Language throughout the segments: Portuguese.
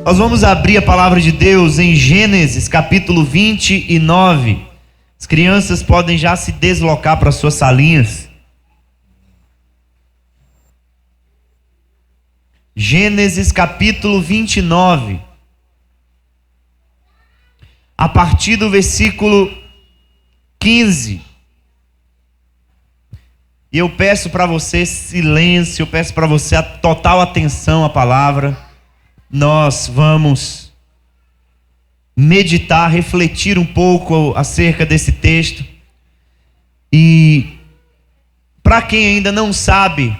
Nós vamos abrir a palavra de Deus em Gênesis capítulo 29. As crianças podem já se deslocar para suas salinhas. Gênesis capítulo 29. A partir do versículo 15. E eu peço para você silêncio, eu peço para você a total atenção à palavra. Nós vamos meditar, refletir um pouco acerca desse texto. E para quem ainda não sabe,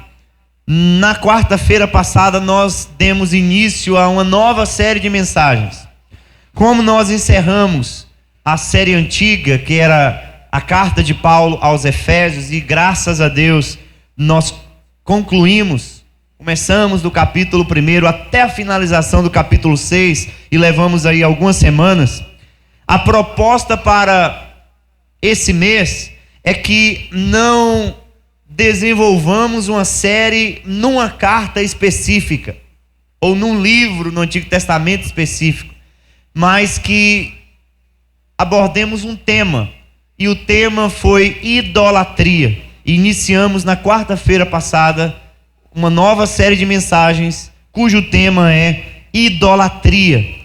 na quarta-feira passada nós demos início a uma nova série de mensagens. Como nós encerramos a série antiga, que era a carta de Paulo aos Efésios, e graças a Deus nós começamos do capítulo 1 até a finalização do capítulo 6 e levamos aí algumas semanas. A proposta para esse mês é que não desenvolvamos uma série numa carta específica ou num livro no Antigo Testamento específico, mas que abordemos um tema, e o tema foi idolatria. Iniciamos na quarta-feira passada uma nova série de mensagens cujo tema é idolatria.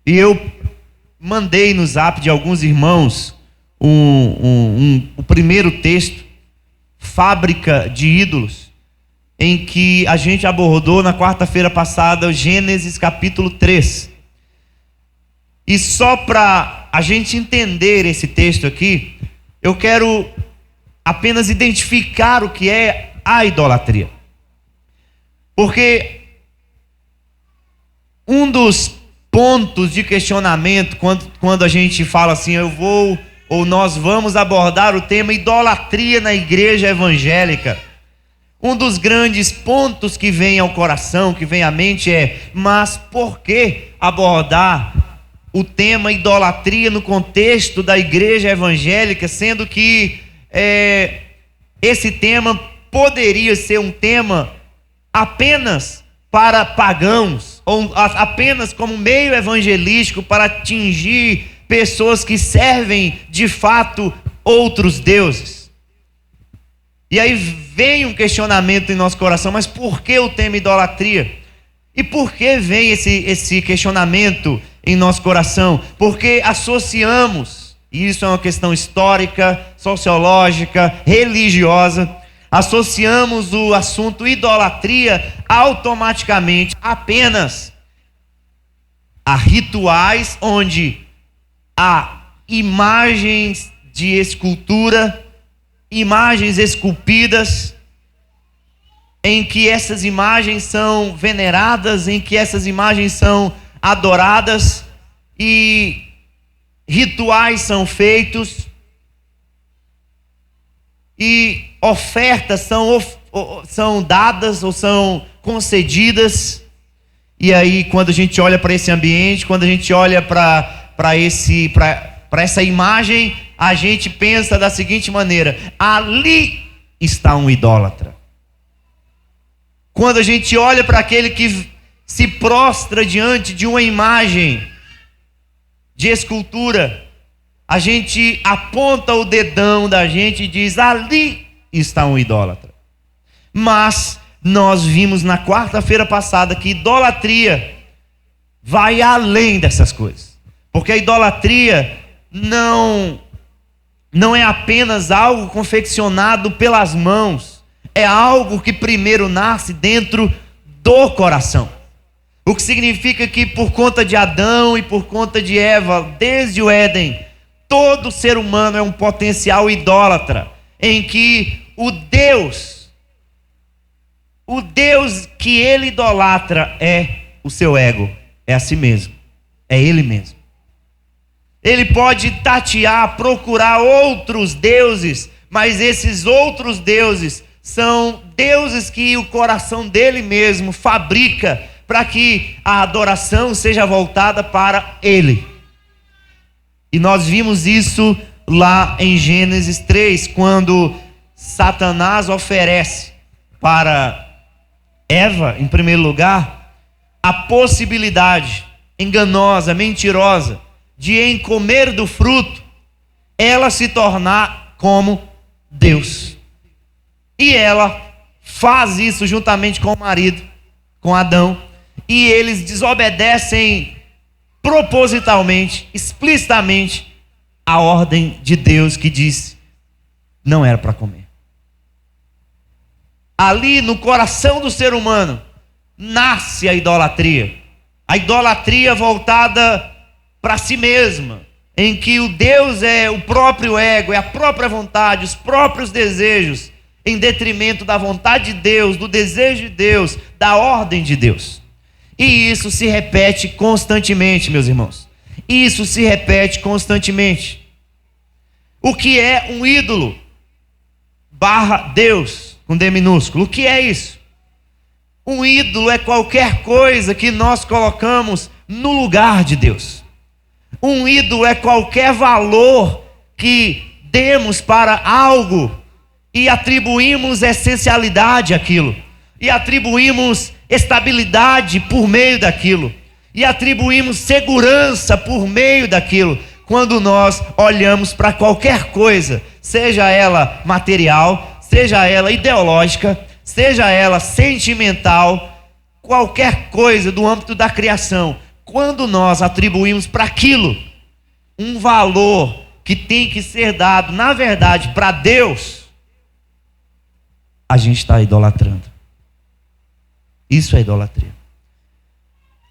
E eu mandei no zap de alguns irmãos o primeiro texto, Fábrica de Ídolos, em que a gente abordou na quarta-feira passada Gênesis capítulo 3. E só para a gente entender esse texto aqui, eu quero apenas identificar o que é a idolatria. Porque um dos pontos de questionamento, quando a gente fala assim, nós vamos abordar o tema idolatria na igreja evangélica, um dos grandes pontos que vem ao coração, que vem à mente é: mas por que abordar o tema idolatria no contexto da igreja evangélica, sendo que esse tema poderia ser um tema apenas para pagãos, ou apenas como meio evangelístico para atingir pessoas que servem de fato outros deuses? E aí vem um questionamento em nosso coração: mas por que o tema idolatria? E por que vem esse questionamento em nosso coração? Porque associamos, e isso é uma questão histórica, sociológica, religiosa, associamos o assunto idolatria automaticamente apenas a rituais onde há imagens de escultura, imagens esculpidas, em que essas imagens são veneradas, em que essas imagens são adoradas e rituais são feitos e ofertas são dadas ou são concedidas. E aí, quando a gente olha para esse ambiente, quando a gente olha para essa imagem, a gente pensa da seguinte maneira: ali está um idólatra. Quando a gente olha para aquele que se prostra diante de uma imagem de escultura, a gente aponta o dedão da gente e diz: ali está um idólatra. Mas nós vimos na quarta-feira passada que idolatria vai além dessas coisas. Porque a idolatria não é apenas algo confeccionado pelas mãos, é algo que primeiro nasce dentro do coração. O que significa que por conta de Adão e por conta de Eva, desde o Éden, todo ser humano é um potencial idólatra, em que o Deus que ele idolatra é o seu ego, é a si mesmo, é ele mesmo. Ele pode tatear, procurar outros deuses, mas esses outros deuses são deuses que o coração dele mesmo fabrica para que a adoração seja voltada para ele. E nós vimos isso lá em Gênesis 3, quando Satanás oferece para Eva, em primeiro lugar, a possibilidade enganosa, mentirosa, de em comer do fruto, ela se tornar como Deus. E ela faz isso juntamente com o marido, com Adão, e eles desobedecem propositalmente, explicitamente, a ordem de Deus que disse não era para comer. Ali no coração do ser humano nasce a idolatria voltada para si mesma, em que o Deus é o próprio ego, é a própria vontade, os próprios desejos, em detrimento da vontade de Deus, do desejo de Deus, da ordem de Deus. E isso se repete constantemente, meus irmãos. Isso se repete constantemente. O que é um ídolo? Deus, com D minúsculo. O que é isso? Um ídolo é qualquer coisa que nós colocamos no lugar de Deus. Um ídolo é qualquer valor que demos para algo e atribuímos essencialidade àquilo, e atribuímos estabilidade por meio daquilo, e atribuímos segurança por meio daquilo. Quando nós olhamos para qualquer coisa, seja ela material, seja ela ideológica, seja ela sentimental, qualquer coisa do âmbito da criação, quando nós atribuímos para aquilo um valor que tem que ser dado, na verdade, para Deus, a gente está idolatrando. Isso é idolatria.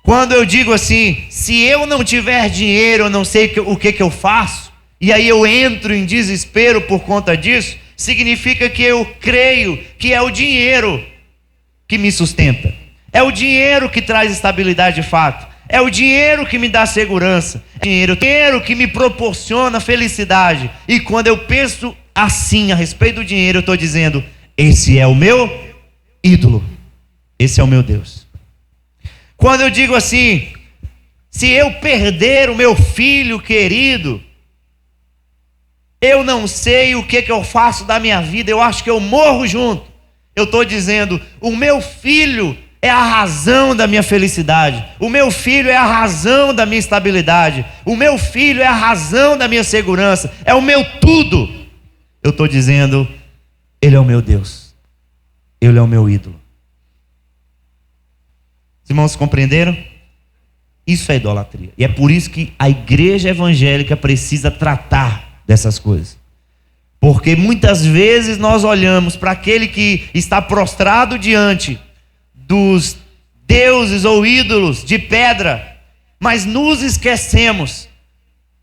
Quando eu digo assim, se eu não tiver dinheiro, eu não sei o que eu faço, e aí eu entro em desespero por conta disso, significa que eu creio que é o dinheiro que me sustenta, é o dinheiro que traz estabilidade de fato, é o dinheiro que me dá segurança, é o dinheiro que me proporciona felicidade. E quando eu penso assim a respeito do dinheiro, eu estou dizendo, esse é o meu ídolo, esse é o meu Deus. Quando eu digo assim, se eu perder o meu filho querido, eu não sei o que eu faço da minha vida, eu acho que eu morro junto. Eu estou dizendo, o meu filho é a razão da minha felicidade, o meu filho é a razão da minha estabilidade, o meu filho é a razão da minha segurança, é o meu tudo. Eu estou dizendo, ele é o meu Deus, ele é o meu ídolo. Os irmãos compreenderam? Isso é idolatria. E é por isso que a igreja evangélica precisa tratar dessas coisas. Porque muitas vezes nós olhamos para aquele que está prostrado diante dos deuses ou ídolos de pedra, mas nos esquecemos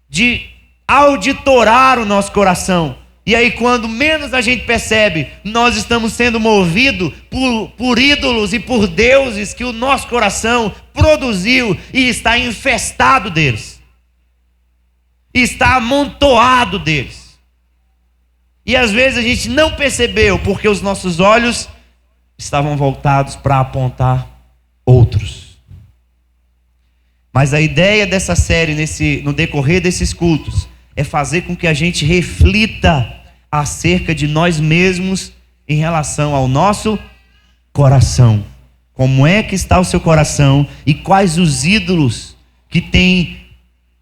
de auditorar o nosso coração. E aí, quando menos a gente percebe, nós estamos sendo movidos por ídolos e por deuses que o nosso coração produziu e está infestado deles, está amontoado deles. E às vezes a gente não percebeu, porque os nossos olhos estavam voltados para apontar outros. Mas a ideia dessa série, no decorrer desses cultos, é fazer com que a gente reflita acerca de nós mesmos em relação ao nosso coração. Como é que está o seu coração e quais os ídolos que têm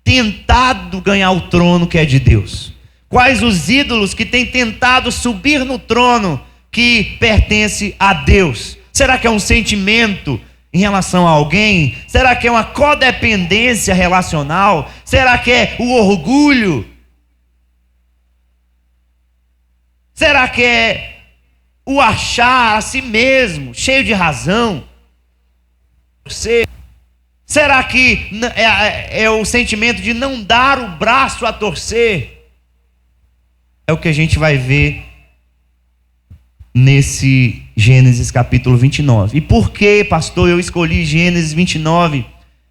tentado ganhar o trono que é de Deus? Quais os ídolos que têm tentado subir no trono que pertence a Deus? Será que é um sentimento em relação a alguém? Será que é uma codependência relacional? Será que é o orgulho? Será que é o achar a si mesmo cheio de razão? Será que é o sentimento de não dar o braço a torcer? É o que a gente vai ver nesse Gênesis capítulo 29. E por que, pastor, eu escolhi Gênesis 29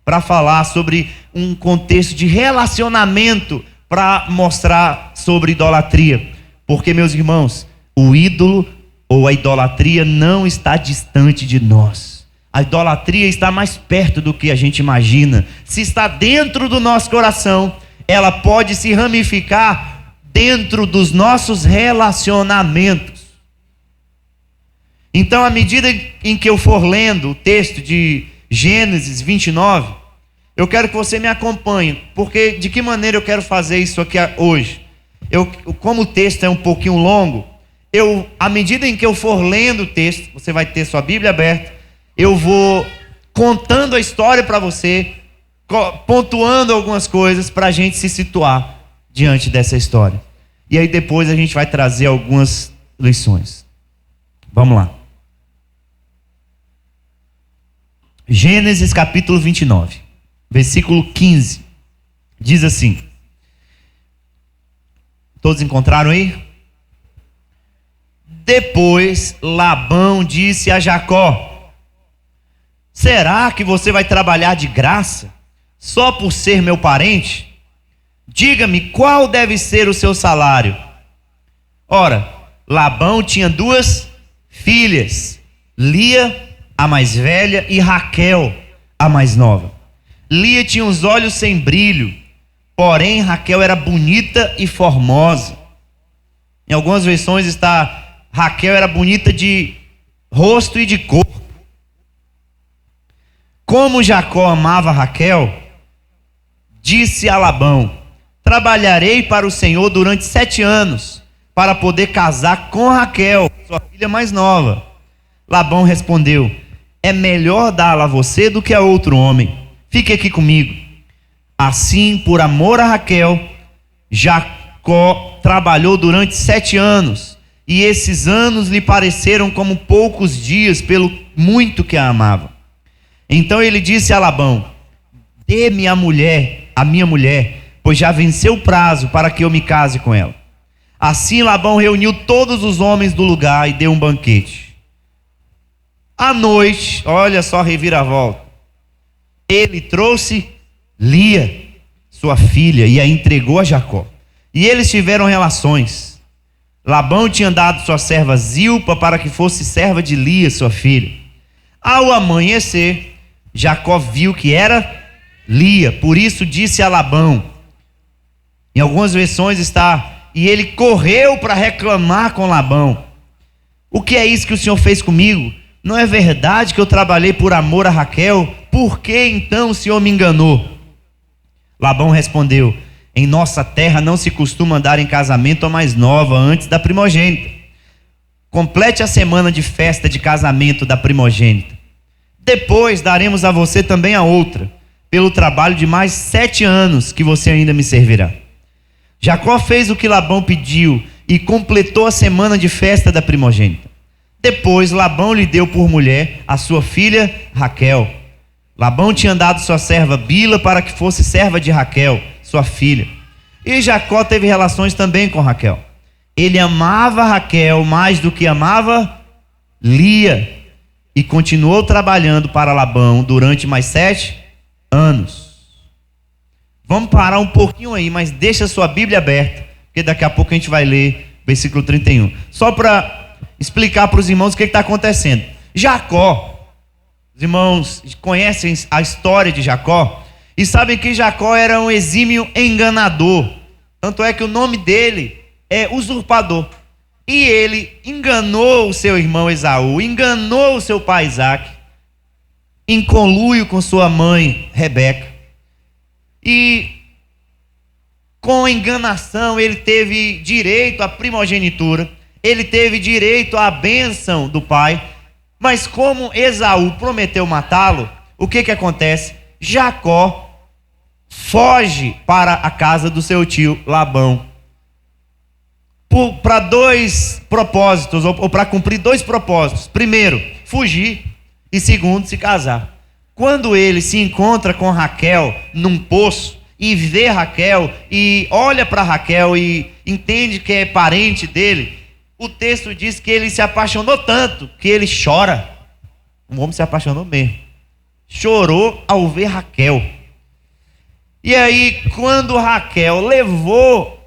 para falar sobre um contexto de relacionamento, para mostrar sobre idolatria? Porque, meus irmãos, o ídolo ou a idolatria não está distante de nós. A idolatria está mais perto do que a gente imagina. Se está dentro do nosso coração, ela pode se ramificar dentro dos nossos relacionamentos. Então, à medida em que eu for lendo o texto de Gênesis 29, eu quero que você me acompanhe, porque de que maneira eu quero fazer isso aqui hoje? Como o texto é um pouquinho longo, à medida em que eu for lendo o texto, você vai ter sua Bíblia aberta, eu vou contando a história para você, pontuando algumas coisas para a gente se situar diante dessa história. E aí depois a gente vai trazer algumas lições. Vamos lá. Gênesis capítulo 29, versículo 15. Diz assim. Todos encontraram aí? Depois Labão disse a Jacó: será que você vai trabalhar de graça, só por ser meu parente? Diga-me qual deve ser o seu salário. Ora, Labão tinha duas filhas, Lia, a mais velha, e Raquel, a mais nova. Lia tinha os olhos sem brilho, porém Raquel era bonita e formosa. Em algumas versões está: Raquel era bonita de rosto e de corpo. Como Jacó amava Raquel, disse a Labão: trabalharei para o Senhor durante 7 anos, para poder casar com Raquel, sua filha mais nova. Labão respondeu: é melhor dá-la a você do que a outro homem. Fique aqui comigo. Assim, por amor a Raquel, Jacó trabalhou durante 7 anos, e esses anos lhe pareceram como poucos dias, pelo muito que a amava. Então ele disse a Labão: dê-me a minha mulher, pois já venceu o prazo para que eu me case com ela. Assim Labão reuniu todos os homens do lugar e deu um banquete. À noite, olha só a reviravolta, ele trouxe Lia, sua filha, e a entregou a Jacó. E eles tiveram relações. Labão tinha dado sua serva Zilpa para que fosse serva de Lia, sua filha. Ao amanhecer, Jacó viu que era Lia, por isso disse a Labão. Em algumas versões está: e ele correu para reclamar com Labão: o que é isso que o Senhor fez comigo? Não é verdade que eu trabalhei por amor a Raquel? Por que então o Senhor me enganou? Labão respondeu: em nossa terra não se costuma dar em casamento a mais nova antes da primogênita. Complete a semana de festa de casamento da primogênita. Depois daremos a você também a outra, pelo trabalho de mais 7 anos que você ainda me servirá. Jacó fez o que Labão pediu e completou a semana de festa da primogênita. Depois Labão lhe deu por mulher a sua filha Raquel. Labão tinha dado sua serva Bila para que fosse serva de Raquel, sua filha. E Jacó teve relações também com Raquel. Ele amava Raquel mais do que amava Lia, e continuou trabalhando para Labão durante mais 7 anos. Vamos parar um pouquinho aí, mas deixa a sua Bíblia aberta, porque daqui a pouco a gente vai ler versículo 31. Só para explicar para os irmãos o que está acontecendo. Jacó, os irmãos conhecem a história de Jacó e sabem que Jacó era um exímio enganador. Tanto é que o nome dele é usurpador. E ele enganou o seu irmão Esaú, enganou o seu pai Isaque, em conluio com sua mãe Rebeca. E com enganação ele teve direito à primogenitura, ele teve direito à bênção do pai. Mas como Esaú prometeu matá-lo, o que acontece? Jacó foge para a casa do seu tio Labão, para 2 propósitos, ou para cumprir 2 propósitos. Primeiro, fugir, e segundo, se casar. Quando ele se encontra com Raquel num poço, e vê Raquel, e olha para Raquel, e entende que é parente dele, o texto diz que ele se apaixonou tanto, que ele chora. O homem se apaixonou mesmo. Chorou ao ver Raquel. E aí, quando Raquel levou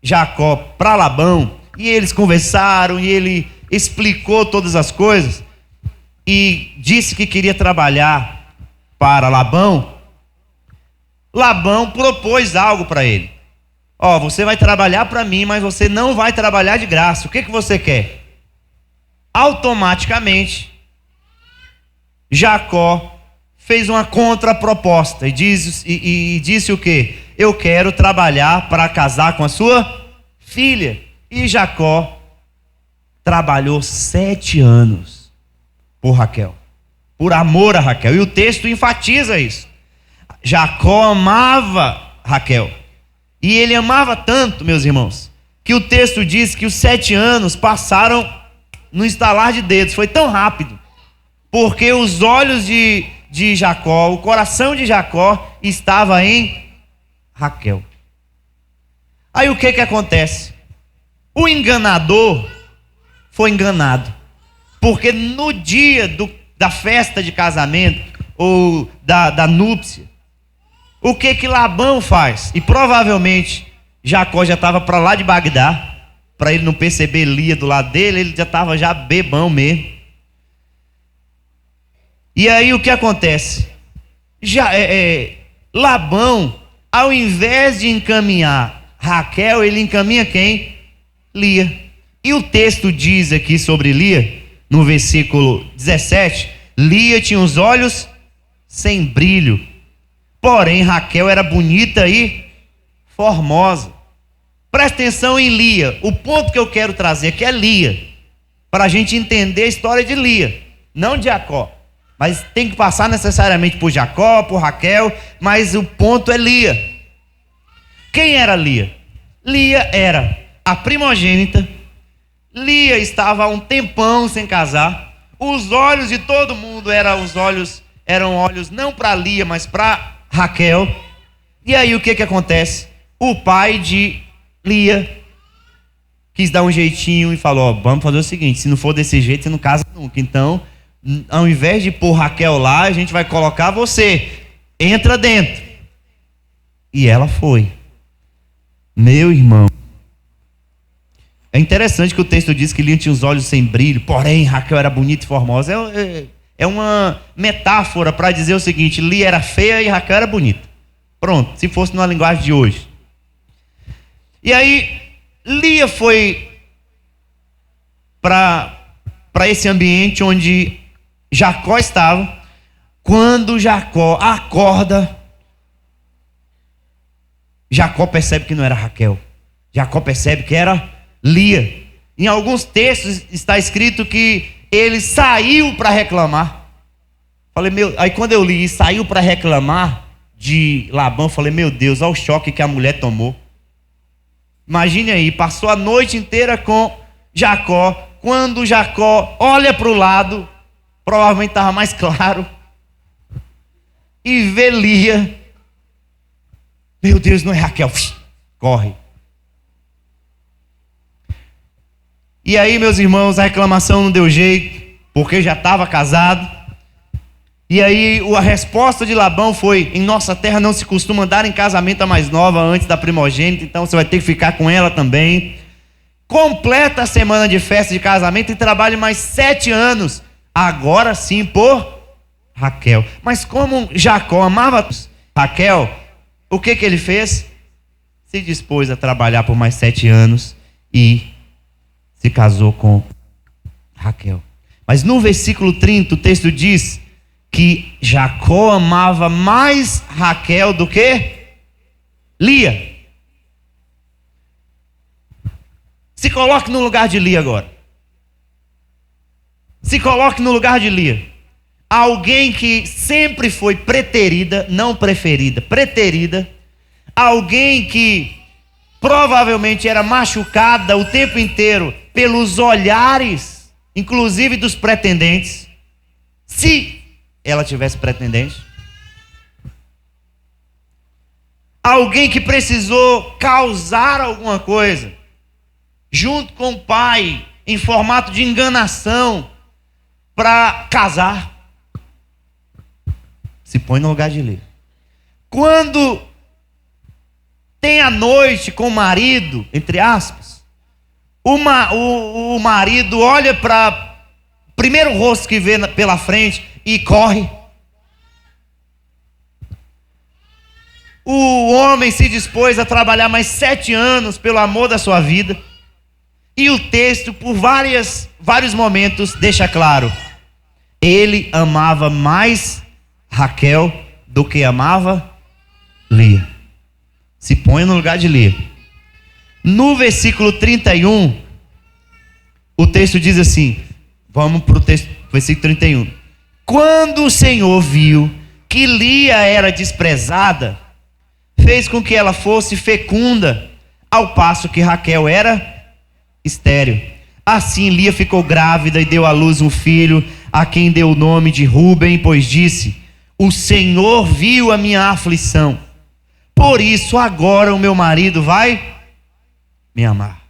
Jacó para Labão, e eles conversaram, e ele explicou todas as coisas, e disse que queria trabalhar para Labão, Labão propôs algo para ele: ó, você vai trabalhar para mim, mas você não vai trabalhar de graça. O que você quer? Automaticamente, Jacó fez uma contraproposta e disse o quê? Eu quero trabalhar para casar com a sua filha. E Jacó trabalhou 7 anos por Raquel, por amor a Raquel. E o texto enfatiza isso. Jacó amava Raquel. E ele amava tanto, meus irmãos, que o texto diz que os 7 anos passaram no estalar de dedos. Foi tão rápido, porque os olhos de Jacó, o coração de Jacó estava em Raquel. Aí o que acontece? O enganador foi enganado, porque no dia da festa de casamento ou da núpcia, o que Labão faz? E provavelmente Jacó já estava para lá de Bagdá, para ele não perceber Lia do lado dele, ele já estava já bebão mesmo. E aí o que acontece? Labão, ao invés de encaminhar Raquel, ele encaminha quem? Lia. E o texto diz aqui sobre Lia, no versículo 17, Lia tinha os olhos sem brilho, porém Raquel era bonita e formosa. Presta atenção em Lia. O ponto que eu quero trazer aqui é Lia, para a gente entender a história de Lia, não de Jacó. Mas tem que passar necessariamente por Jacó, por Raquel, mas o ponto é Lia. Quem era Lia? Lia era a primogênita. Lia estava há um tempão sem casar. Os olhos de todo mundo eram olhos não para Lia, mas para Raquel. E aí o que acontece? O pai de Lia quis dar um jeitinho e falou: vamos fazer o seguinte, se não for desse jeito, você não casa nunca. Então, ao invés de pôr Raquel lá, a gente vai colocar você. Entra dentro. E ela foi. Meu irmão, é interessante que o texto diz que Lia tinha os olhos sem brilho, porém Raquel era bonita e formosa. É uma metáfora para dizer o seguinte: Lia era feia e Raquel era bonita. Pronto, se fosse na linguagem de hoje. E aí, Lia foi para esse ambiente onde Jacó estava. Quando Jacó acorda, Jacó percebe que não era Raquel. Jacó percebe que era Lia. Em alguns textos está escrito que ele saiu para reclamar. Aí quando eu li, saiu para reclamar de Labão, falei: meu Deus, olha o choque que a mulher tomou. Imagine aí, passou a noite inteira com Jacó. Quando Jacó olha para o lado, provavelmente estava mais claro, e vê Lia. Meu Deus, não é Raquel. Corre. E aí, meus irmãos, a reclamação não deu jeito, porque já estava casado. E aí a resposta de Labão foi: em nossa terra não se costuma dar em casamento a mais nova antes da primogênita, então você vai ter que ficar com ela também. Completa a semana de festa de casamento e trabalhe mais 7 anos, agora sim por Raquel. Mas como Jacó amava Raquel, o que ele fez? Se dispôs a trabalhar por mais 7 anos e se casou com Raquel. Mas no versículo 30 o texto diz que Jacó amava mais Raquel do que Lia. Se coloque no lugar de Lia agora. Se coloque no lugar de Lia. Alguém que sempre foi preterida, não preferida, preterida. Alguém que provavelmente era machucada o tempo inteiro pelos olhares, inclusive dos pretendentes. Se ela tivesse pretendente. Alguém que precisou causar alguma coisa junto com o pai em formato de enganação para casar. Se põe no lugar de Lia. Quando tem a noite com o marido, entre aspas, o marido olha para o primeiro rosto que vê pela frente e corre. O homem se dispôs a trabalhar mais 7 anos pelo amor da sua vida. E o texto, por vários momentos, deixa claro: ele amava mais Raquel do que amava Lia. Se põe no lugar de Lia. No versículo 31, o texto diz assim, vamos para o texto, versículo 31. Quando o Senhor viu que Lia era desprezada, fez com que ela fosse fecunda, ao passo que Raquel era estéril. Assim Lia ficou grávida e deu à luz um filho, a quem deu o nome de Ruben, pois disse: o Senhor viu a minha aflição, por isso agora o meu marido vai me amar.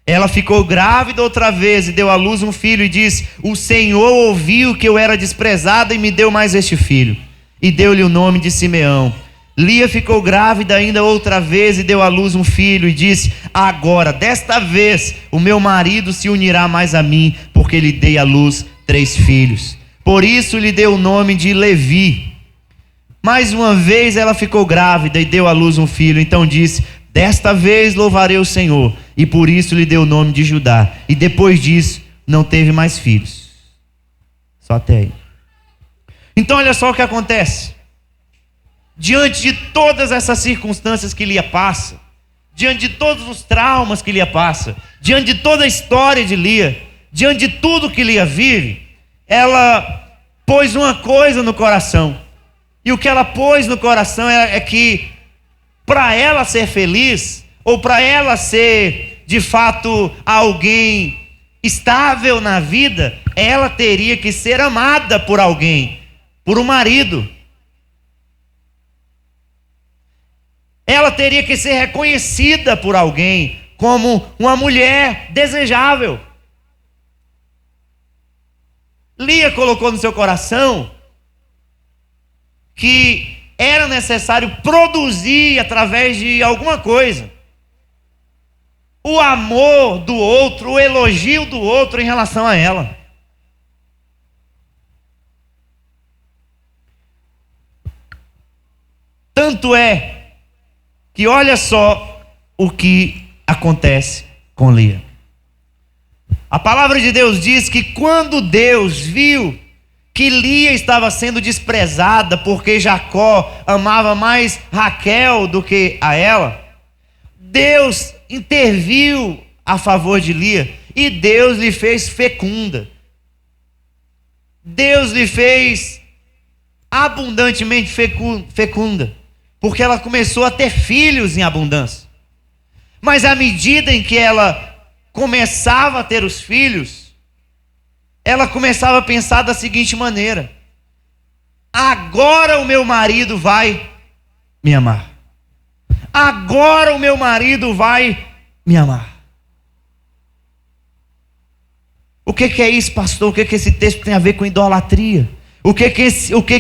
Ela ficou grávida outra vez e deu à luz um filho e disse: o Senhor ouviu que eu era desprezada e me deu mais este filho. E deu-lhe o nome de Simeão. Lia ficou grávida ainda outra vez e deu à luz um filho e disse: agora, desta vez, o meu marido se unirá mais a mim, porque lhe dei à luz 3 filhos. Por isso lhe deu o nome de Levi. Mais uma vez ela ficou grávida e deu à luz um filho. Então disse: desta vez louvarei o Senhor. E por isso lhe deu o nome de Judá. E depois disso não teve mais filhos. Só até aí. Então olha só o que acontece. Diante de todas essas circunstâncias que Lia passa, diante de todos os traumas que Lia passa, diante de toda a história de Lia, diante de tudo que Lia vive, ela pôs uma coisa no coração. E o que ela pôs no coração é que para ela ser feliz, ou para ela ser de fato alguém estável na vida, ela teria que ser amada por alguém, por um marido. Ela teria que ser reconhecida por alguém como uma mulher desejável. Lia colocou no seu coração que era necessário produzir através de alguma coisa o amor do outro, o elogio do outro em relação a ela. Tanto é que olha só o que acontece com Lia. A palavra de Deus diz que quando Deus viu que Lia estava sendo desprezada porque Jacó amava mais Raquel do que a ela, Deus interviu a favor de Lia e Deus lhe fez fecunda. Deus lhe fez abundantemente fecunda, porque ela começou a ter filhos em abundância. Mas à medida em que ela começava a ter os filhos, ela começava a pensar da seguinte maneira: agora o meu marido vai me amar. Agora o meu marido vai me amar. O que é isso, pastor? O que esse texto tem a ver com idolatria? O que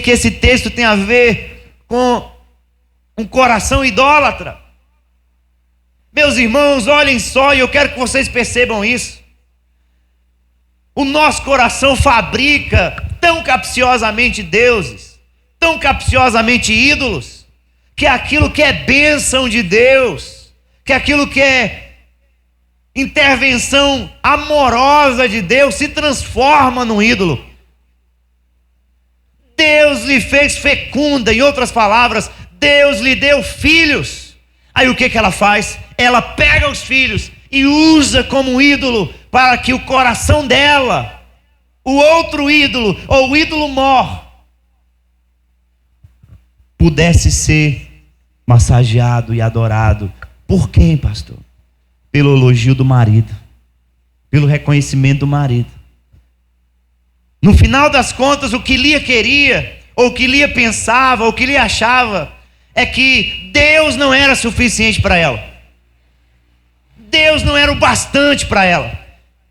esse texto tem a ver com um coração idólatra? Meus irmãos, olhem só, e eu quero que vocês percebam isso. O nosso coração fabrica tão capciosamente deuses, tão capciosamente ídolos, que aquilo que é bênção de Deus, que aquilo que é intervenção amorosa de Deus, se transforma num ídolo. Deus lhe fez fecunda, em outras palavras, Deus lhe deu filhos. Aí o que ela faz? Ela pega os filhos e usa como ídolo para que o coração dela, o outro ídolo, ou o ídolo mor, pudesse ser massageado e adorado. Por quem, pastor? Pelo elogio do marido, pelo reconhecimento do marido. No final das contas, o que Lia queria, ou o que Lia pensava, ou o que Lia achava, é que Deus não era suficiente para ela. Deus não era o bastante para ela.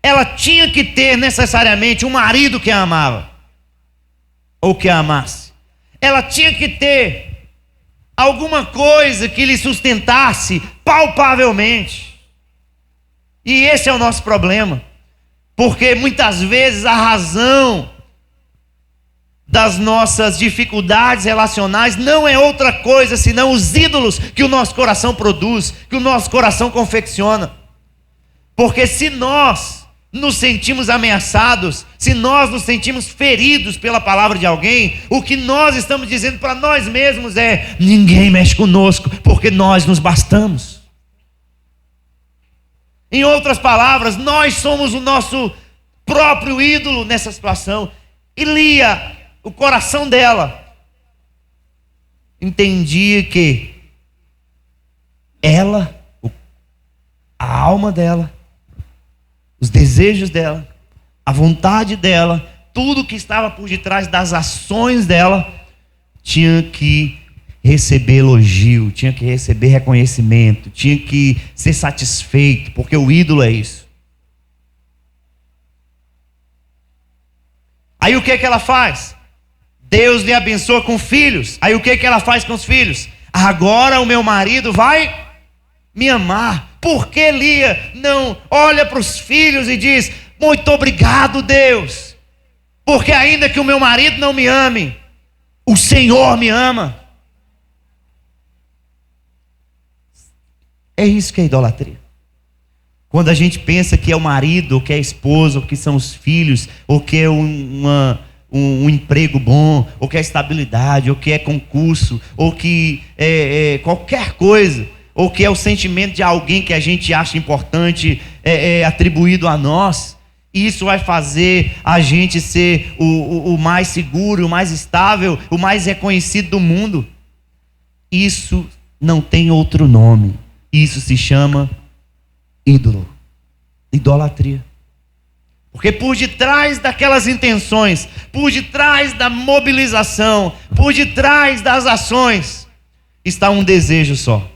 Ela tinha que ter necessariamente um marido que a amava, ou que a amasse. Ela tinha que ter alguma coisa que lhe sustentasse palpavelmente. E esse é o nosso problema, porque muitas vezes a razão das nossas dificuldades relacionais não é outra coisa senão os ídolos que o nosso coração produz, que o nosso coração confecciona. Porque se nós nos sentimos ameaçados, se nós nos sentimos feridos pela palavra de alguém, o que nós estamos dizendo para nós mesmos é: ninguém mexe conosco, porque nós nos bastamos. Em outras palavras, nós somos o nosso próprio ídolo nessa situação. E Lia, o coração dela, entendia que ela, a alma dela, os desejos dela, a vontade dela, tudo que estava por detrás das ações dela, tinha que receber elogio, tinha que receber reconhecimento, tinha que ser satisfeito, porque o ídolo é isso. Aí o que ela faz? Deus lhe abençoa com filhos. Aí o que ela faz com os filhos? Agora o meu marido vai me amar. Por que Lia não olha para os filhos e diz: muito obrigado, Deus, porque ainda que o meu marido não me ame, o Senhor me ama. É isso que é idolatria. Quando a gente pensa que é o marido, ou que é a esposa, ou que são os filhos, ou que é um emprego bom, ou que é estabilidade, ou que é concurso, ou que é qualquer coisa, ou que é o sentimento de alguém que a gente acha importante, atribuído a nós, isso vai fazer a gente ser o mais seguro, o mais estável, o mais reconhecido do mundo. Isso não tem outro nome. Isso se chama ídolo, idolatria. Porque por detrás daquelas intenções, por detrás da mobilização, por detrás das ações, está um desejo só: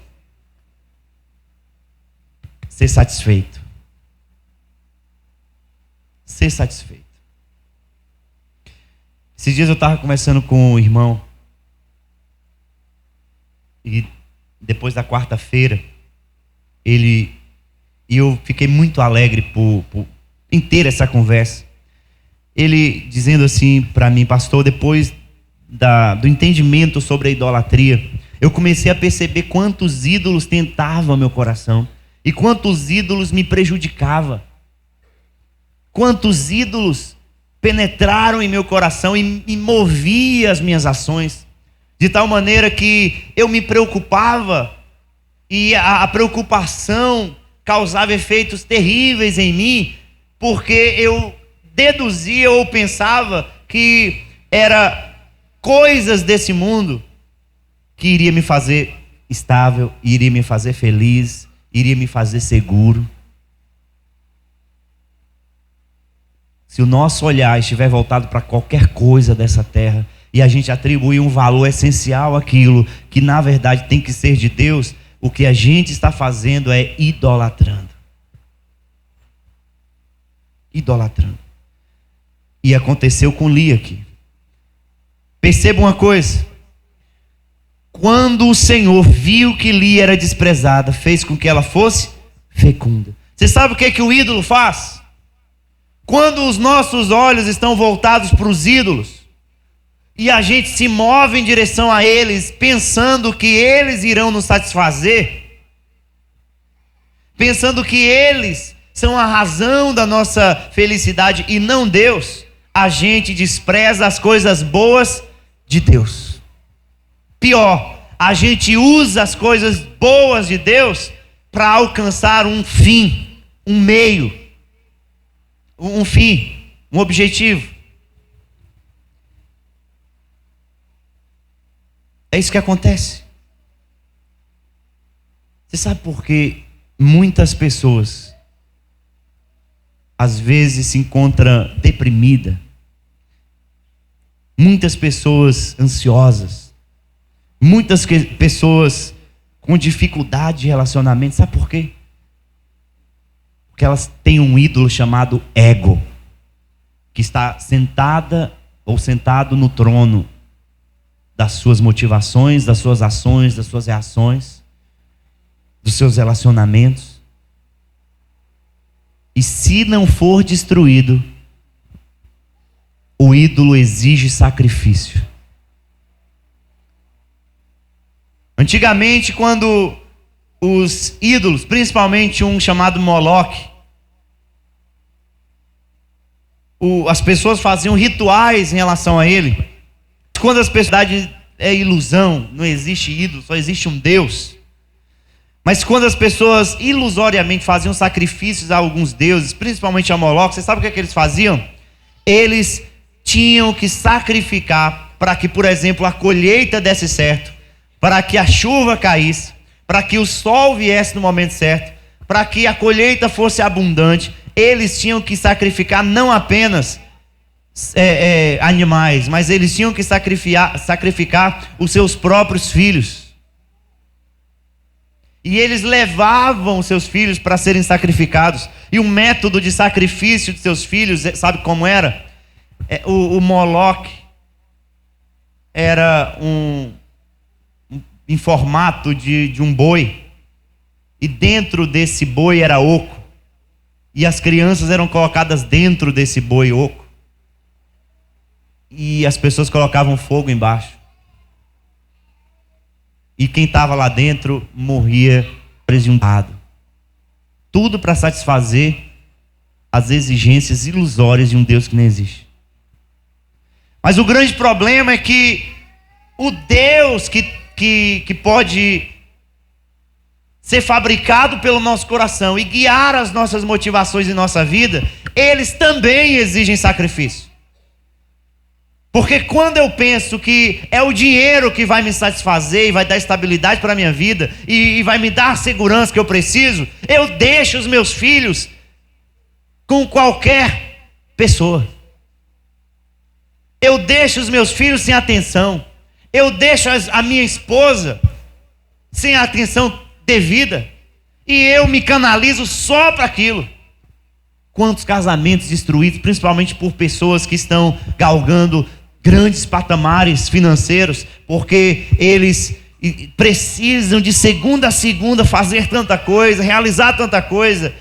ser satisfeito. Ser satisfeito. Esses dias eu estava conversando com um irmão, e depois da quarta-feira, e eu fiquei muito alegre por ter essa conversa. Ele dizendo assim para mim: pastor, depois do entendimento sobre a idolatria, eu comecei a perceber quantos ídolos tentavam meu coração e quantos ídolos me prejudicavam, quantos ídolos penetraram em meu coração e moviam as minhas ações, de tal maneira que eu me preocupava, e a preocupação causava efeitos terríveis em mim, porque eu deduzia ou pensava que era coisas desse mundo que iria me fazer estável, iria me fazer feliz, iria me fazer seguro. Se o nosso olhar estiver voltado para qualquer coisa dessa terra, e a gente atribuir um valor essencial àquilo que na verdade tem que ser de Deus, o que a gente está fazendo é idolatrando. Idolatrando. E aconteceu com Lia aqui. Perceba uma coisa: quando o Senhor viu que Lia era desprezada, fez com que ela fosse fecunda. Você sabe o que o ídolo faz? Quando os nossos olhos estão voltados para os ídolos, e a gente se move em direção a eles, pensando que eles irão nos satisfazer, pensando que eles são a razão da nossa felicidade e não Deus, a gente despreza as coisas boas de Deus. Pior, a gente usa as coisas boas de Deus para alcançar um fim, um meio, um fim, um objetivo. É isso que acontece. Você sabe por que muitas pessoas às vezes se encontram deprimidas? Muitas pessoas ansiosas, muitas pessoas com dificuldade de relacionamento. Sabe por quê? Porque elas têm um ídolo chamado ego, que está sentada ou sentado no trono das suas motivações, das suas ações, das suas reações, dos seus relacionamentos. E se não for destruído, o ídolo exige sacrifício. Antigamente, quando os ídolos, principalmente um chamado Moloque, as pessoas faziam rituais em relação a ele. Quando as pessoas é ilusão, não existe ídolo, só existe um Deus. Mas quando as pessoas ilusoriamente faziam sacrifícios a alguns deuses, principalmente a Moloque, você sabe o que eles faziam? Eles tinham que sacrificar para que, por exemplo, a colheita desse certo, para que a chuva caísse, para que o sol viesse no momento certo, para que a colheita fosse abundante. Eles tinham que sacrificar não apenas animais, mas eles tinham que sacrificar os seus próprios filhos. E eles levavam os seus filhos para serem sacrificados. E o método de sacrifício de seus filhos, sabe como era? O Moloque era em formato de um boi. E dentro desse boi era oco. E as crianças eram colocadas dentro desse boi oco. E as pessoas colocavam fogo embaixo. E quem estava lá dentro morria prejuntado. Tudo para satisfazer as exigências ilusórias de um Deus que não existe. Mas o grande problema é que o Deus que pode ser fabricado pelo nosso coração e guiar as nossas motivações em nossa vida, eles também exigem sacrifício. Porque quando eu penso que é o dinheiro que vai me satisfazer e vai dar estabilidade para a minha vida e vai me dar a segurança que eu preciso, eu deixo os meus filhos com qualquer pessoa. Eu deixo os meus filhos sem atenção. Eu deixo a minha esposa sem a atenção devida. E eu me canalizo só para aquilo. Quantos casamentos destruídos, principalmente por pessoas que estão galgando grandes patamares financeiros, porque eles precisam de segunda a segunda fazer tanta coisa, realizar tanta coisa,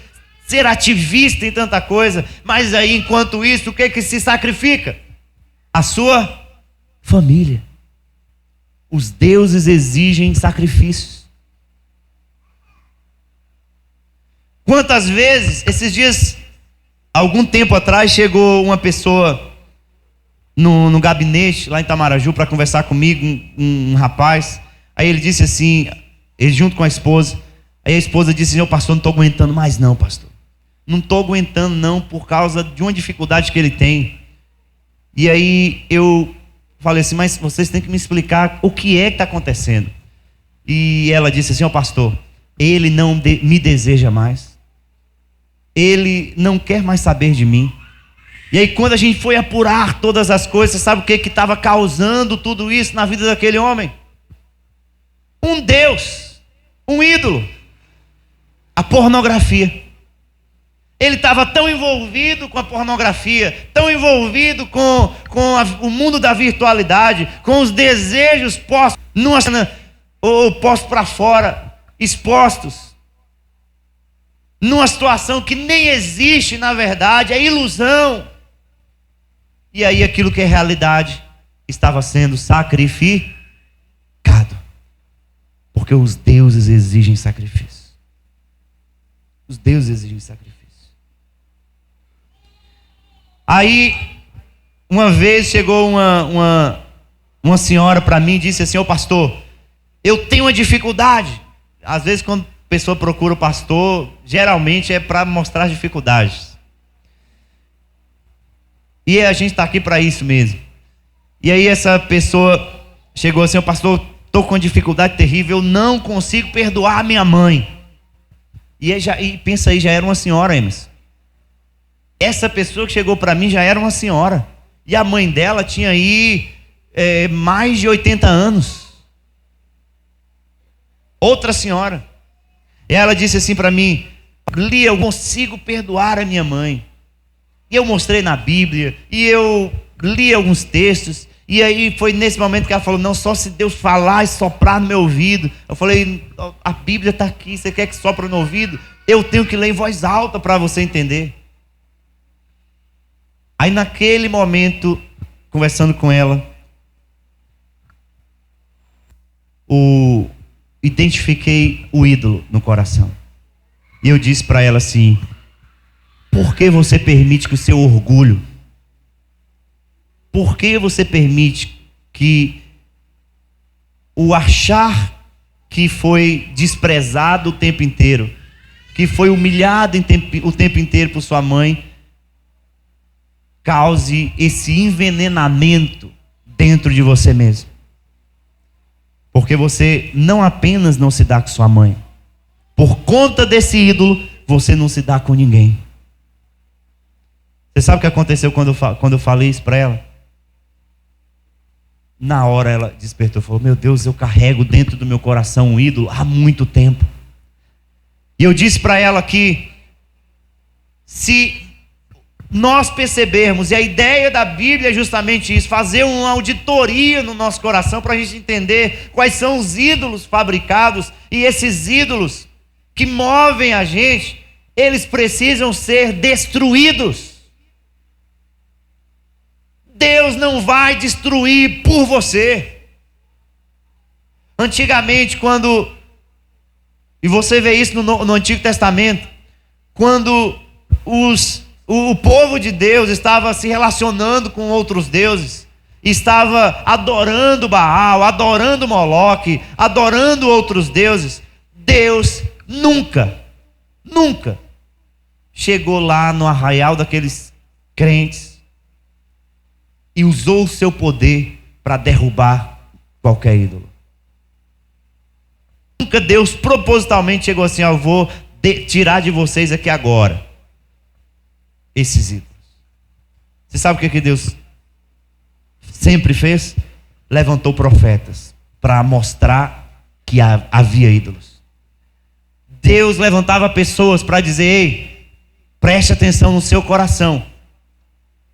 ser ativista em tanta coisa, mas aí enquanto isso, o que se sacrifica? A sua família. Os deuses exigem sacrifícios. Quantas vezes, esses dias, algum tempo atrás, chegou uma pessoa no gabinete, lá em Itamaraju, para conversar comigo, um rapaz. Aí ele disse assim, ele junto com a esposa, aí a esposa disse assim: pastor, não estou aguentando mais não, pastor. Não estou aguentando não, por causa de uma dificuldade que ele tem. E aí eu falei assim: mas vocês têm que me explicar o que é que está acontecendo. E ela disse assim: pastor, ele não me deseja mais. Ele não quer mais saber de mim. E aí quando a gente foi apurar todas as coisas, sabe o que estava causando tudo isso na vida daquele homem? Um Deus, um ídolo, a pornografia. Ele estava tão envolvido com a pornografia, tão envolvido com o mundo da virtualidade, com os desejos postos ou postos para fora, expostos, numa situação que nem existe na verdade, é ilusão. E aí aquilo que é realidade estava sendo sacrificado, porque os deuses exigem sacrifício. Os deuses exigem sacrifício. Aí, uma vez chegou uma senhora para mim e disse assim: pastor, eu tenho uma dificuldade. Às vezes quando a pessoa procura o pastor, geralmente é para mostrar dificuldades. E a gente está aqui para isso mesmo. E aí essa pessoa chegou assim: pastor, estou com uma dificuldade terrível, eu não consigo perdoar a minha mãe. E pensa aí, já era uma senhora, Emerson. Essa pessoa que chegou para mim já era uma senhora. E a mãe dela tinha aí mais de 80 anos. Outra senhora. E ela disse assim para mim: Lia, eu consigo perdoar a minha mãe. E eu mostrei na Bíblia, e eu li alguns textos, e aí foi nesse momento que ela falou: não, só se Deus falar e soprar no meu ouvido. Eu falei: a Bíblia está aqui, você quer que sopre no ouvido? Eu tenho que ler em voz alta para você entender. Aí naquele momento, conversando com ela, identifiquei o ídolo no coração. E eu disse para ela assim: por que você permite que o seu orgulho Por que você permite que o achar que foi desprezado o tempo inteiro, que foi humilhado o tempo inteiro por sua mãe, cause esse envenenamento dentro de você mesmo? Porque você não apenas não se dá com sua mãe, por conta desse ídolo, você não se dá com ninguém. Você sabe o que aconteceu quando eu falei isso para ela? Na hora ela despertou e falou: meu Deus, eu carrego dentro do meu coração um ídolo há muito tempo. E eu disse para ela que se nós percebermos, e a ideia da Bíblia é justamente isso, fazer uma auditoria no nosso coração para a gente entender quais são os ídolos fabricados, e esses ídolos que movem a gente, eles precisam ser destruídos. Deus não vai destruir por você. Antigamente, e você vê isso no Antigo Testamento, quando o povo de Deus estava se relacionando com outros deuses, estava adorando Baal, adorando Moloque, adorando outros deuses, Deus nunca chegou lá no arraial daqueles crentes e usou o seu poder para derrubar qualquer ídolo. Nunca Deus propositalmente chegou assim: eu vou tirar de vocês aqui agora esses ídolos. Você sabe o que Deus sempre fez? Levantou profetas para mostrar que havia ídolos. Deus levantava pessoas para dizer: ei, preste atenção no seu coração,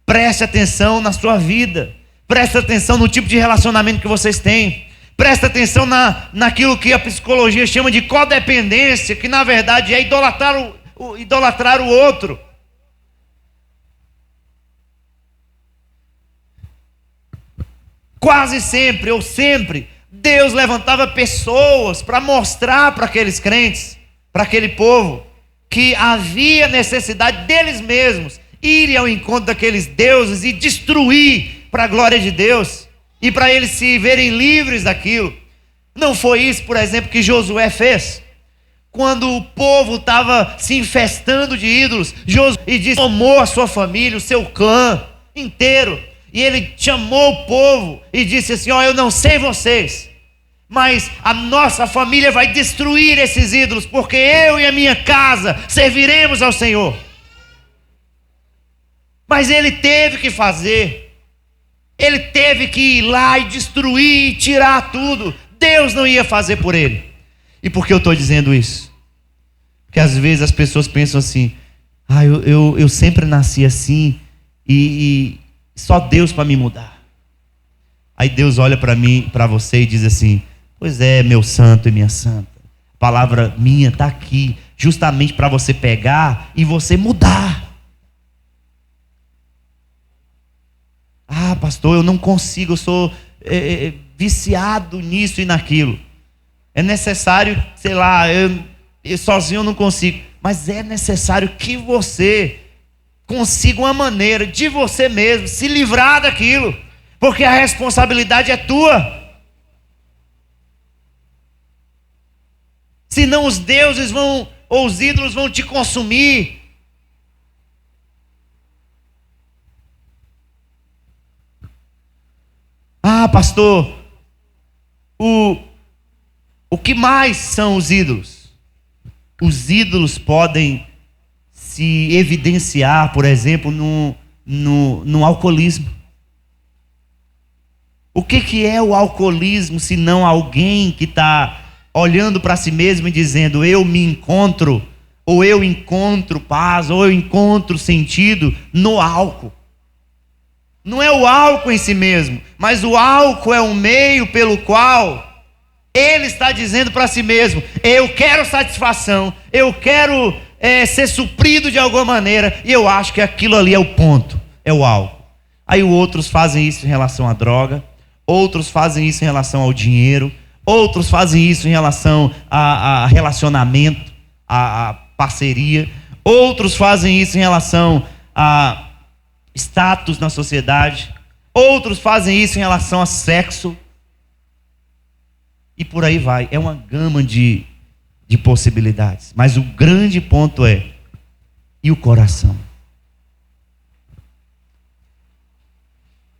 preste atenção na sua vida, preste atenção no tipo de relacionamento que vocês têm, preste atenção naquilo que a psicologia chama de codependência, que na verdade é idolatrar o outro. Quase sempre, ou sempre, Deus levantava pessoas para mostrar para aqueles crentes, para aquele povo, que havia necessidade deles mesmos irem ao encontro daqueles deuses e destruir para a glória de Deus, e para eles se verem livres daquilo. Não foi isso, por exemplo, que Josué fez? Quando o povo estava se infestando de ídolos, Josué tomou a sua família, o seu clã inteiro, e ele chamou o povo e disse assim: eu não sei vocês, mas a nossa família vai destruir esses ídolos, porque eu e a minha casa serviremos ao Senhor. Mas ele teve que fazer, ele teve que ir lá e destruir e tirar tudo. Deus não ia fazer por ele. E por que eu estou dizendo isso? Porque às vezes as pessoas pensam assim: eu sempre nasci assim e só Deus para me mudar. Aí Deus olha para mim, para você e diz assim: pois é, meu santo e minha santa, a palavra minha está aqui justamente para você pegar e você mudar. Ah, pastor, eu não consigo, eu sou viciado nisso e naquilo. É necessário, sei lá, eu sozinho eu não consigo, mas é necessário que você consiga uma maneira de você mesmo se livrar daquilo, porque a responsabilidade é tua. Senão os deuses ou os ídolos vão te consumir. Ah, pastor, o que mais são os ídolos? Os ídolos podem se evidenciar, por exemplo, no alcoolismo. O que é o alcoolismo, se não alguém que está olhando para si mesmo e dizendo: eu me encontro, ou eu encontro paz, ou eu encontro sentido no álcool. Não é o álcool em si mesmo, mas o álcool é um meio pelo qual ele está dizendo para si mesmo: eu quero satisfação, eu quero ser suprido de alguma maneira, e eu acho que aquilo ali é o ponto, é o álcool. Aí outros fazem isso em relação à droga, outros fazem isso em relação ao dinheiro, outros fazem isso em relação a relacionamento, a parceria, outros fazem isso em relação a status na sociedade, Outros fazem isso em relação a sexo. E por aí vai. É uma gama de possibilidades. Mas o grande ponto é: e o coração?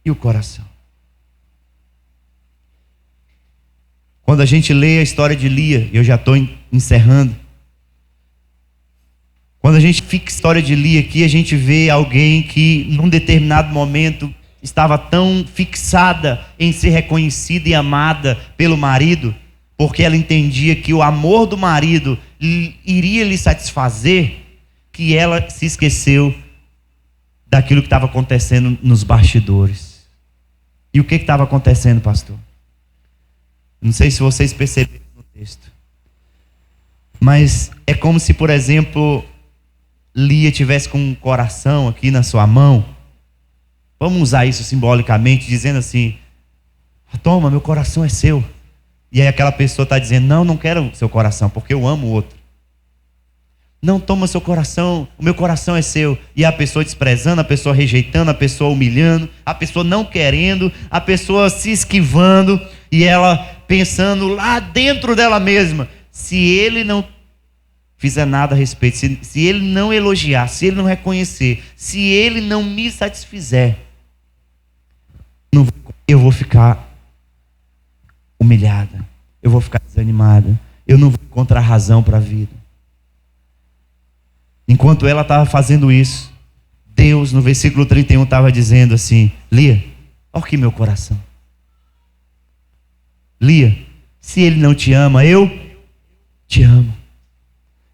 E o coração? Quando a gente lê a história de Lia, eu já estou encerrando. Quando a gente fica a história de Lia aqui, a gente vê alguém que num determinado momento estava tão fixada em ser reconhecida e amada pelo marido, porque ela entendia que o amor do marido iria lhe satisfazer, que ela se esqueceu daquilo que estava acontecendo nos bastidores. E o que estava acontecendo, pastor? Não sei se vocês perceberam no texto, mas é como se, por exemplo, Lia tivesse com um coração aqui na sua mão. Vamos usar isso simbolicamente, dizendo assim: toma, meu coração é seu. E aí aquela pessoa está dizendo: não quero o seu coração, porque eu amo o outro. Não, toma seu coração, o meu coração é seu. E a pessoa desprezando, a pessoa rejeitando, a pessoa humilhando, a pessoa não querendo, a pessoa se esquivando, e ela pensando lá dentro dela mesma: se ele não fizer nada a respeito, se ele não elogiar, se ele não reconhecer, se ele não me satisfizer, eu vou ficar humilhada, eu vou ficar desanimada, eu não vou encontrar razão para a vida. Enquanto ela estava fazendo isso, Deus no versículo 31 estava dizendo assim: Lia, olha aqui meu coração. Lia, se ele não te ama, eu te amo.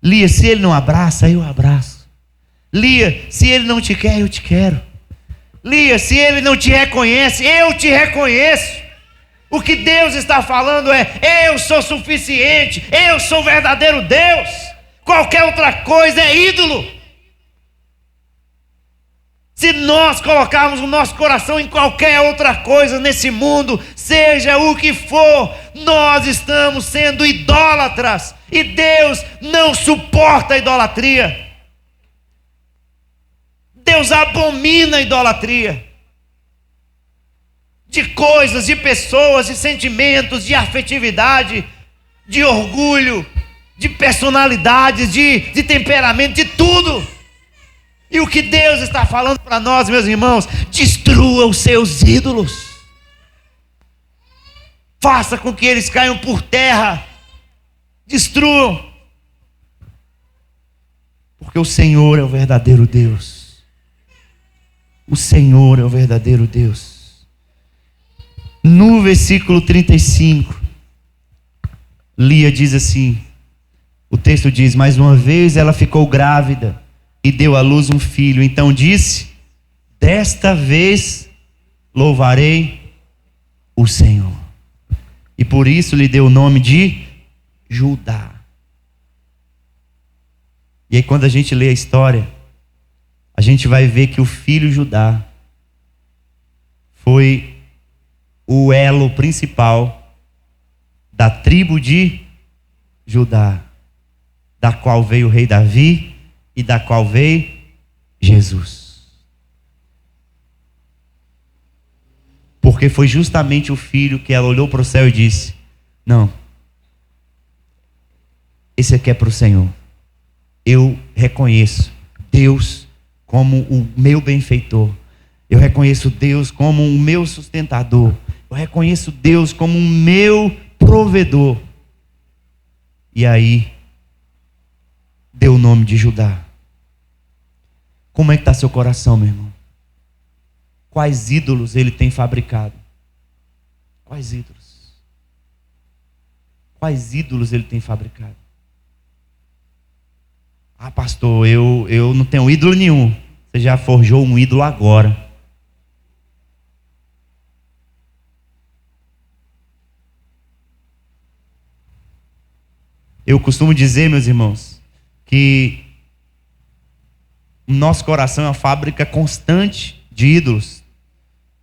Lia, se ele não abraça, eu abraço. Lia, se ele não te quer, eu te quero. Lia, se ele não te reconhece, eu te reconheço. O que Deus está falando é: eu sou suficiente, eu sou o verdadeiro Deus. Qualquer outra coisa é ídolo. Se nós colocarmos o nosso coração em qualquer outra coisa nesse mundo, seja o que for, nós estamos sendo idólatras. E Deus não suporta a idolatria. Deus abomina a idolatria. De coisas, de pessoas, de sentimentos, de afetividade, de orgulho, de personalidades, de temperamento, de tudo. E o que Deus está falando para nós, meus irmãos: destrua os seus ídolos. Faça com que eles caiam por terra. Destruam. Porque o Senhor é o verdadeiro Deus. O Senhor é o verdadeiro Deus. No versículo 35, Lia diz assim, o texto diz: mais uma vez ela ficou grávida e deu à luz um filho. Então disse: desta vez louvarei o Senhor. E por isso lhe deu o nome de Judá. E aí quando a gente lê a história, a gente vai ver que o filho Judá foi o elo principal da tribo de Judá, da qual veio o rei Davi e da qual veio Jesus. Porque foi justamente o filho que ela olhou para o céu e disse: não, esse aqui é para o Senhor. Eu reconheço Deus como o meu benfeitor. Eu reconheço Deus como o meu sustentador. Eu reconheço Deus como o meu provedor. E aí deu o nome de Judá. Como é que está seu coração, meu irmão? Quais ídolos ele tem fabricado? Quais ídolos? Quais ídolos ele tem fabricado? Ah, pastor, eu não tenho ídolo nenhum. Você já forjou um ídolo agora. Eu costumo dizer, meus irmãos, que o nosso coração é uma fábrica constante de ídolos.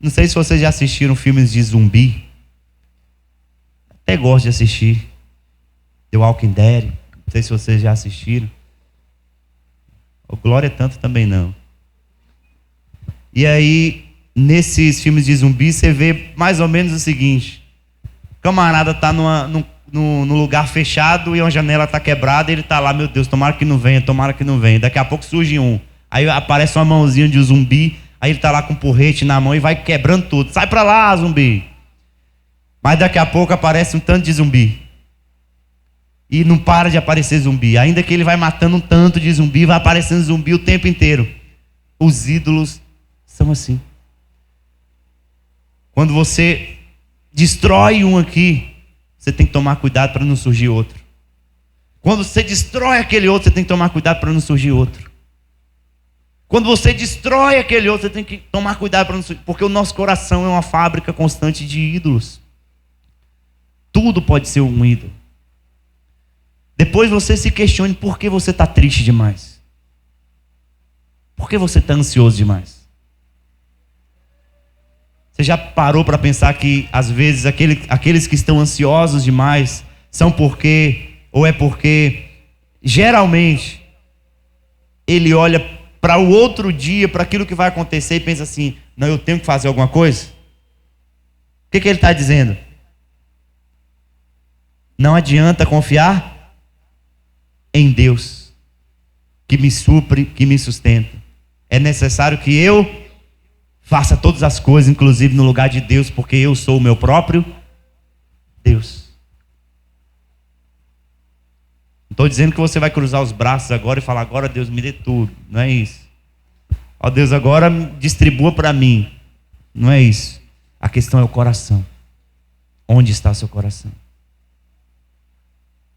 Não sei se vocês já assistiram filmes de zumbi. Até gosto de assistir. The Walking Dead. Não sei se vocês já assistiram. O Glória tanto também não. E aí, nesses filmes de zumbi, você vê mais ou menos o seguinte: o camarada tá no lugar fechado e uma janela tá quebrada e ele tá lá, meu Deus, tomara que não venha, tomara que não venha. Daqui a pouco surge um. Aí aparece uma mãozinha de zumbi, aí ele tá lá com um porrete na mão e vai quebrando tudo. Sai pra lá, zumbi. Mas daqui a pouco aparece um tanto de zumbi. E não para de aparecer zumbi. Ainda que ele vai matando um tanto de zumbi, vai aparecendo zumbi o tempo inteiro. Os ídolos são assim. Quando você destrói um aqui, você tem que tomar cuidado para não surgir outro. Quando você destrói aquele outro, você tem que tomar cuidado para não surgir outro. Quando você destrói aquele outro, você tem que tomar cuidado para não surgir. Porque o nosso coração é uma fábrica constante de ídolos. Tudo pode ser um ídolo. Depois você se questione por que você está triste demais. Por que você está ansioso demais? Você já parou para pensar que às vezes aqueles que estão ansiosos demais são porque geralmente ele olha para o outro dia, para aquilo que vai acontecer e pensa assim: não, eu tenho que fazer alguma coisa? O que ele está dizendo? Não adianta confiar em Deus, que me supre, que me sustenta. É necessário que eu faça todas as coisas, inclusive no lugar de Deus, porque eu sou o meu próprio Deus. Não estou dizendo que você vai cruzar os braços agora e falar: agora Deus me dê tudo. Não é isso. Ó Deus, agora distribua para mim. Não é isso. A questão é o coração. Onde está seu coração?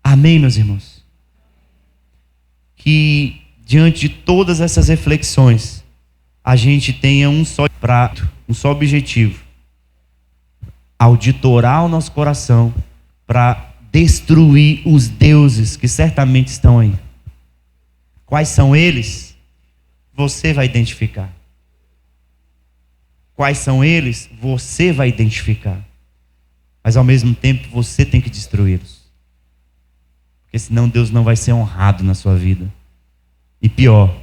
Amém, meus irmãos? Que diante de todas essas reflexões, a gente tenha um só prato, um só objetivo: auditorar o nosso coração para destruir os deuses que certamente estão aí. Quais são eles? Você vai identificar. Quais são eles? Você vai identificar. Mas ao mesmo tempo você tem que destruí-los. Porque senão Deus não vai ser honrado na sua vida. E pior,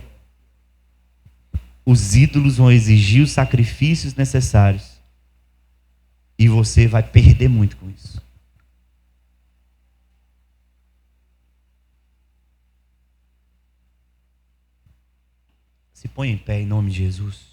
os ídolos vão exigir os sacrifícios necessários. E você vai perder muito com isso. Se põe em pé em nome de Jesus.